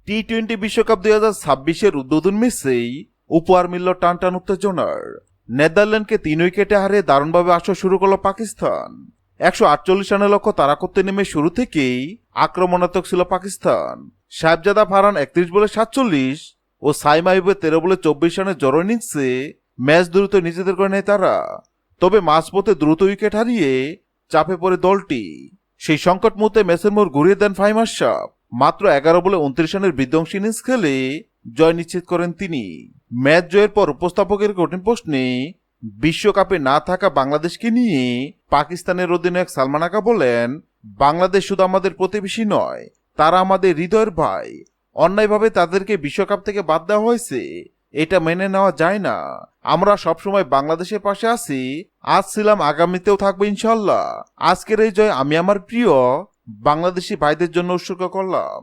টি-20 বিশ্বকাপ 2026-এর উদ্বোধন ম্যাচেই উপহার মিলল টানটান উত্তেজনার। নেদারল্যান্ডকে 3 উইকেটে হারিয়ে দারুণভাবে আসর শুরু করল পাকিস্তান। 148 রানের লক্ষ্য তাড়া করতে নেমে শুরু থেকেই আক্রমণাত্মক ছিল পাকিস্তান। সাহেবজাদা ফারহান 31 বলে 47 ও সাইম আইয়ুবের 13 বলে 24 রানের জড়ো ইনিংসে ম্যাচ দ্রুত নিজেদের করে নেয় তারা। তবে মাঝপথে দ্রুত উইকেট হারিয়ে চাপে পড়ে দলটি। সেই সংকট মুহূর্তে ম্যাচের মোড় ঘুরিয়ে দেন ফাহিম আশরাফ। মাত্র 11 বলে 29 রানের বিধ্বংসী ইনিংস খেলে জয় নিশ্চিত করেন তিনি। ম্যাচ জয়ের পর উপস্থাপকের কঠিন প্রশ্নে বিশ্বকাপে না থাকা বাংলাদেশকে নিয়ে পাকিস্তানের অধিনায়ক সালমান আকা বলেন, বাংলাদেশ শুধু আমাদের প্রতিবেশী নয়, তারা আমাদের হৃদয়ের ভাই। অন্যায়ভাবে তাদেরকে বিশ্বকাপ থেকে বাদ দেওয়া হয়েছে, এটা মেনে নেওয়া যায় না। আমরা সবসময় বাংলাদেশের পাশে আছি, আজ ছিলাম, আগামীতেও থাকবো ইনশাল্লাহ। আজকের এই জয় আমি আমার প্রিয় বাংলাদেশি ভাইদের জন্য উৎসর্গ করলাম।